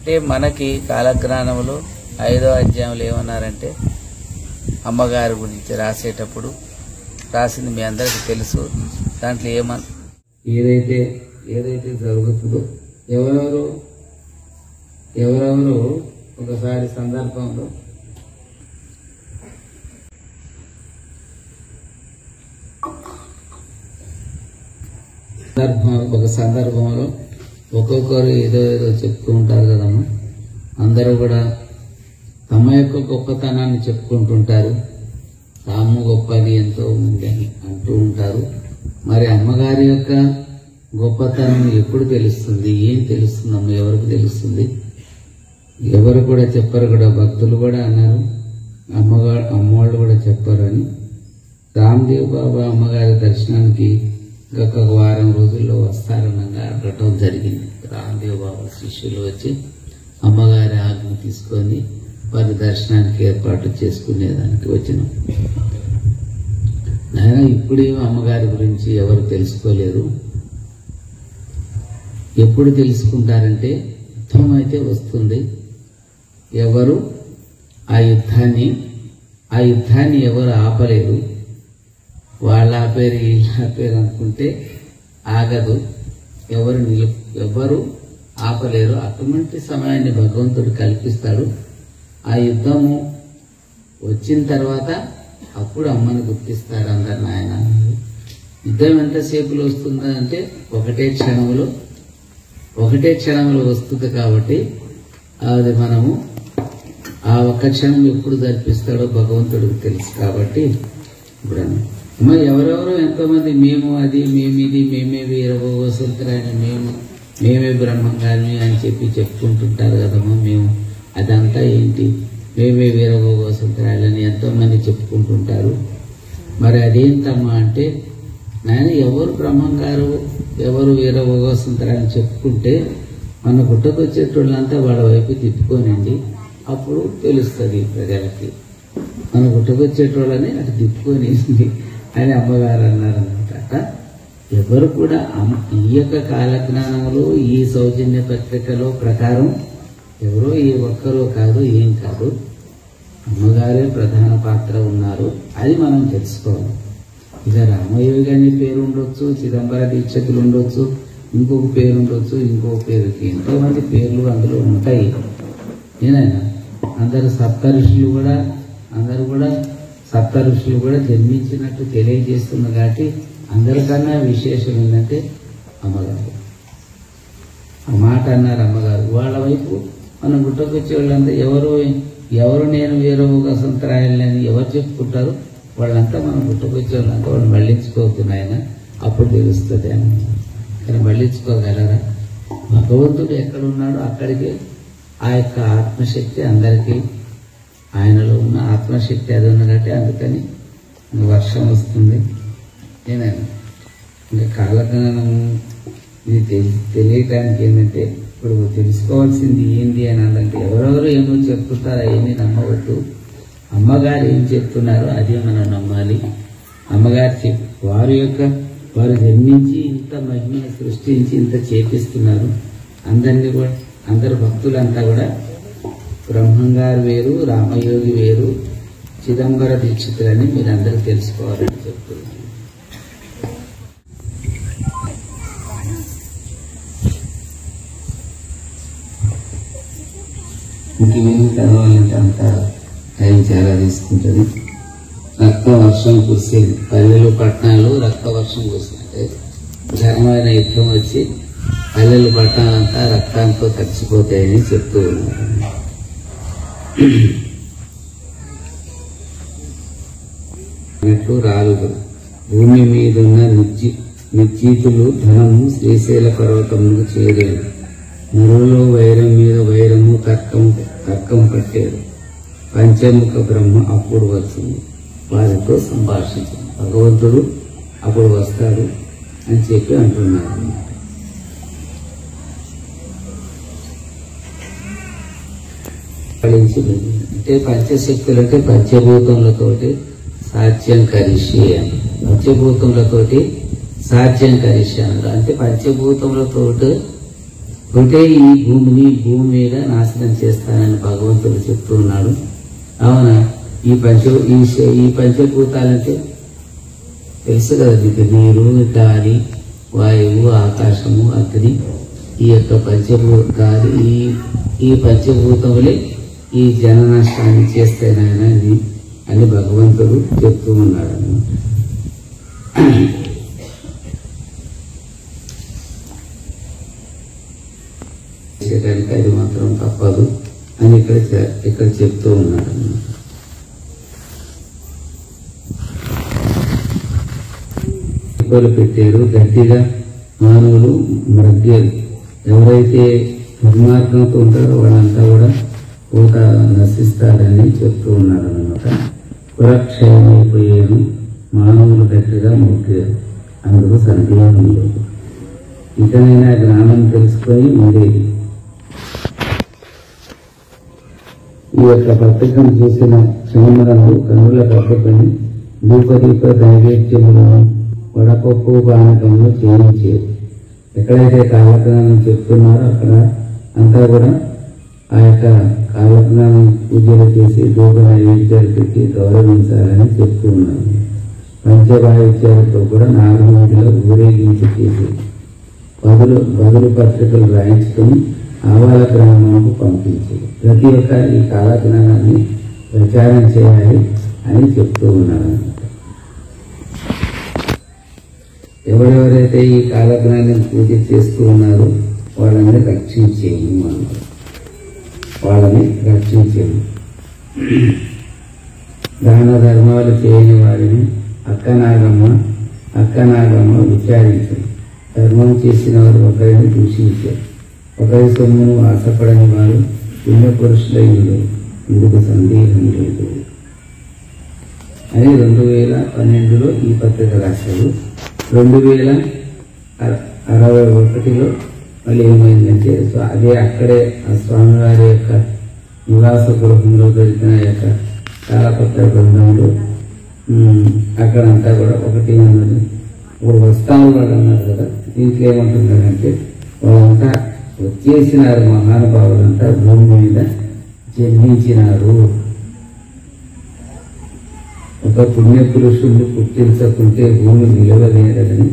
అంటే మనకి కాలజ్ఞానంలో 5వ అధ్యాయంలో ఏమన్నారంటే అమ్మగారి గురించి రాసేటప్పుడు రాసింది మీ అందరికీ తెలుసు. దాంట్లో ఏదైతే జరుగుతుందో ఎవరెవరు ఒకసారి సందర్భంలో ఒక సందర్భంలో ఒక్కొక్కరు ఏదో చెప్తూ ఉంటారు కదమ్మా. అందరూ కూడా తమ యొక్క గొప్పతనాన్ని చెప్పుకుంటుంటారు. తాము గొప్పది ఎంతో ఉంది అని అంటూ ఉంటారు. మరి అమ్మగారి యొక్క గొప్పతనం ఎప్పుడు తెలుస్తుంది? ఏం తెలుస్తుందమ్మ? ఎవరికి తెలుస్తుంది? ఎవరు కూడా చెప్పరు కూడా. భక్తులు కూడా అన్నారు, అమ్మవాళ్ళు కూడా చెప్పారు అని. రామ్దేవ్ బాబా అమ్మగారి దర్శనానికి ఇంకొక వారం రోజుల్లో వస్తారనగా అడగటం జరిగింది. రామ్దేవ్ బాబా శిష్యులు వచ్చి అమ్మగారి ఆజ్ఞ తీసుకొని వారి దర్శనానికి ఏర్పాటు చేసుకునేదానికి వచ్చినాం. నాయన ఇప్పుడు అమ్మగారి గురించి ఎవరు తెలుసుకోలేరు. ఎప్పుడు తెలుసుకుంటారంటే యుద్ధం అయితే వస్తుంది. ఎవరు ఆ యుద్ధాన్ని ఎవరు ఆపలేరు. వాళ్ళ ఆపేరు వీళ్ళ ఆపేరు అనుకుంటే ఆగదు. ఎవరు ఆపలేరు. అటువంటి సమయాన్ని భగవంతుడు కల్పిస్తాడు. ఆ యుద్ధము వచ్చిన తర్వాత అప్పుడు అమ్మను గుర్తిస్తాడు అందరు. నాయన యుద్ధం ఎంతసేపులో వస్తుందంటే ఒకటే క్షణంలో వస్తుంది. కాబట్టి అది మనము ఆ ఒక్క క్షణం ఎప్పుడు జరిపిస్తాడో భగవంతుడికి తెలుసు. కాబట్టి ఇప్పుడు అమ్మ ఎవరెవరో ఎంతోమంది మేము అది మేమిది మేమే వీరభోగసులకరాయని మేమే బ్రహ్మంగారిని అని చెప్పుకుంటుంటారు కదమ్మా. మేము అదంతా ఏంటి? మేమే వీరభోగసులకరాయలని ఎంతో మంది చెప్పుకుంటుంటారు. మరి అదేంటమ్మా అంటే నాయన ఎవరు బ్రహ్మంగారు ఎవరు వీరభోగసులకరాయని చెప్పుకుంటే మన పుట్టకొచ్చేటోళ్ళంతా వాళ్ళ వైపు తిప్పుకోనండి. అప్పుడు తెలుస్తుంది ప్రజలకి. మన పుట్టకొచ్చేటోళ్ళని అటు తిప్పుకొనేసింది అని అమ్మగారు అన్నారన్నమాట. ఎవరు కూడా ఈ యొక్క కాలజ్ఞానంలో ఈ సౌజన్య పత్రికలో ప్రకారం ఎవరో ఏ ఒక్కరో కాదు, ఏం కాదు, అమ్మగారే ప్రధాన పాత్ర ఉన్నారు. అది మనం తెలుసుకోవాలి. ఇక రామయోగి అనే పేరు ఉండొచ్చు, చిదంబర దీక్షకులు ఉండొచ్చు, ఇంకొక పేరు ఉండొచ్చు, ఇంకొక పేరుకి ఎంతోమంది పేర్లు అందులో ఉంటాయి. ఏనైనా అందరు సప్తఋషులు కూడా జన్మించినట్టు తెలియజేస్తుంది. కాబట్టి అందరికన్నా విశేషం ఏంటంటే అమ్మగారు. ఆ మాట అన్నారు అమ్మగారు. వాళ్ళ వైపు మనం గుట్టకొచ్చే వాళ్ళంతా ఎవరు నేను వీరభోగ సంతరాయాలని ఎవరు చెప్పుకుంటారు వాళ్ళంతా మనం గుట్టకొచ్చే వాళ్ళంతా వాళ్ళు మళ్లించుకోతున్నాయన. అప్పుడు తెలుస్తుంది అని. కానీ మళ్లించుకోగలరా? భగవంతుడు ఎక్కడున్నాడో అక్కడికి ఆ యొక్క ఆత్మశక్తి అందరికీ, ఆయనలో ఉన్న ఆత్మశక్తి అది ఉన్నదంటే అందుకని వర్షం వస్తుంది. నేనైనా ఇంకా కాలజ్ఞానము ఇది తెలియటానికి ఏంటంటే ఇప్పుడు తెలుసుకోవాల్సింది ఏంటి అని అంటే ఎవరెవరు ఏమో చెప్తుంటారో అవన్నీ నమ్మవద్దు. అమ్మగారు ఏం చెప్తున్నారో అదే మనం నమ్మాలి. అమ్మగారు వారు జన్మించి ఇంత మహిమను సృష్టించి ఇంత చేపిస్తున్నారు. అందరు భక్తులంతా కూడా బ్రహ్మంగారు వేరు, రామయోగి వేరు, చిదంబర దీక్షితులని మీరందరూ తెలుసుకోవాలని చెప్తున్నారు. ఇంకేమీ చదవాలంటే అంత టైం చాలా తీసుకుంటుంది. రక్త వర్షం కురిసేది పల్లెలు పట్టణాలు రక్త వర్షం కురిసినట్టే ఘనమైన యుద్ధం వచ్చి పల్లెలు పట్టణాలంతా రక్తంతో తడిచిపోతాయని చెప్తూ ఉన్నారు. రాలుదు భూమి మీదున్న నిర్జీతులు ధనము శ్రీశైల పర్వతములకు చేరేరు. నరులో వైరం మీద వైరము తర్కం పట్టారు. పంచముఖ బ్రహ్మ అప్పుడు వచ్చింది. వారితో సంభాషించారు. భగవంతుడు అప్పుడు వస్తాడు అని చెప్పి అంటున్నారు. అంటే పంచశక్తులకి పంచభూతములతోటి సాధ్యం కరిషి అని. పంచభూతములతోటి సాధ్యం కరిషి అన్నారు. అంటే పంచభూతములతో ఒకటే ఈ భూమిని భూమి మీద నాశనం చేస్తానని భగవంతుడు చెప్తూ ఉన్నాడు. అవునా? ఈ పంచభూతాలంటే తెలుసు కదా మీకు, నీరు, గాలి, వాయువు, ఆకాశము, అగ్ని. ఈ యొక్క ఈ పంచభూతములే ఈ జన నష్టాన్ని చేస్తాయని అని భగవంతుడు చెప్తూ ఉన్నాడు. చేయడానికి అది మాత్రం తప్పదు అని ఇక్కడ చెప్తూ ఉన్నాడు. పెట్టారు గట్టిగా మానవులు మ్రగ్గారు. ఎవరైతే దుర్మార్గంతో ఉంటారో వాళ్ళంతా కూడా పూత నశిస్తారని చెప్తూ ఉన్నాడు అన్నమాట. కులక్షయమైపోయాను, మానవులు గట్టిగా మొక్కారు, అందుకు సందేహం లేదు. ఇకనైనా జ్ఞానం తెలుసుకొని ఉండేది. ఈ యొక్క పత్రికను చూసిన క్షణములను కనుల కప్పుకొని భూపదీప నైవేద్యములను వడపప్పు పానకములు చేయించేది. ఎక్కడైతే కాలజ్ఞానం చెప్తున్నారో అక్కడ అంతా కూడా ఆ యొక్క కాలజ్ఞానం పూజలు చేసి ధూప నైవేద్యాలు పెట్టి గౌరవించాలని చెప్తూ ఉన్నాను. పంచవాయిద్యాలతో కూడా నాగమూడిలో ఊరేగించి చేసి బదులు పత్రికలు రాయించుకుని ఆవాల గ్రామంకు పంపించేది. ప్రతి ఒక్క ఈ కాలజ్ఞానాన్ని ప్రచారం చేయాలి అని చెప్తూ ఉన్నారు. ఎవరెవరైతే ఈ కాలజ్ఞానం పూజ చేస్తూ ఉన్నారో వాళ్ళని రక్షించేది అన్నారు. వాళ్ళని రక్షించేది. దాన ధర్మాలు చేయని వారిని అక్కనాగమ్మ విచారించారు. ధర్మం చేసిన వారు ఒకరిని దూషించారు. ఒకరి సొమ్మును ఆశపడని వారు పుణ్య పురుషులై ఉండరు, ఇందుకు సందేహం లేదు అని 2012లో ఈ పత్రిక రాశారు. 2061లో మళ్ళీ ఏమైందంటే అదే అక్కడే ఆ స్వామివారి యొక్క నివాస గృహంలో దొరికిన యొక్క తాళపత్ర గ్రంథంలో అక్కడంతా కూడా ఒకటి అన్నది వస్తాను వాళ్ళు అన్నారు కదా. దీంట్లో ఏమంటున్నారంటే వాళ్ళంతా వచ్చేసినారు, మహానుభావులంతా భూమి మీద జన్మించినారు. ఒక పుణ్య పురుషుణ్ణి పుట్టించకుంటే భూమి నిలవలేదని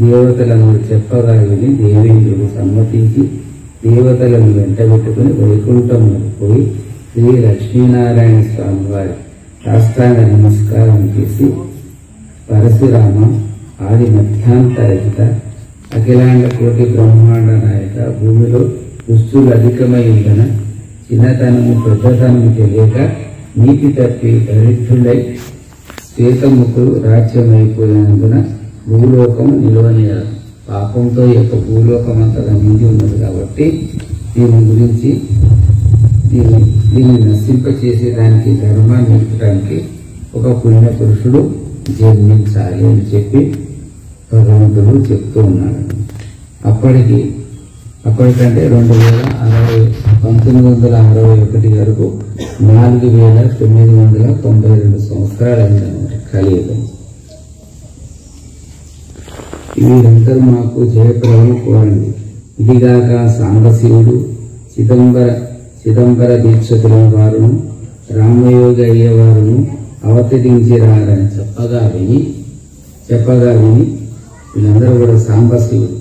దేవతలను చెప్పగా విని దేవేంద్రుడు సమ్మతించి దేవతలను వెంటబెట్టుకుని వైకుంఠములకు పోయి శ్రీ లక్ష్మీనారాయణ స్వామి వారి సాష్టాంగ నమస్కారం చేసి పరశురామ ఆది మధ్యాంతరహిత అఖిలాండ కోటి బ్రహ్మాండ నాయక, భూమిలో దుస్తులు అధికమై ఉండన చిన్నతనము పెద్దతనము తెలియక నీతి తప్పి దరిద్రులై శ్వేతముఖులు రాజ్యమైపోయినందున భూలోకం నిలవనియాలి. పాపంతో ఈ యొక్క భూలోకం అంతా నిండి ఉన్నది కాబట్టి దీని గురించి దీన్ని నశింపచేసే దానికి ధర్మాన్ని నిలుపడానికి ఒక పుణ్య పురుషుడు జన్మించాలి అని చెప్పి భగవంతుడు చెప్తూ ఉన్నాడు. అప్పటికంటే 1961 వరకు 4992 సంవత్సరాలు అయిందన్నమాట కలియుగం. వీరందరూ మాకు జయప్రదము కోరండి. ఇదిగాక సాంబశివుడు చిదంబర దీక్షతుల వారును రామయోగ అయ్యేవారును అవతరించిరారని చెప్పగా విని వీళ్ళందరూ కూడా సాంబశివుడు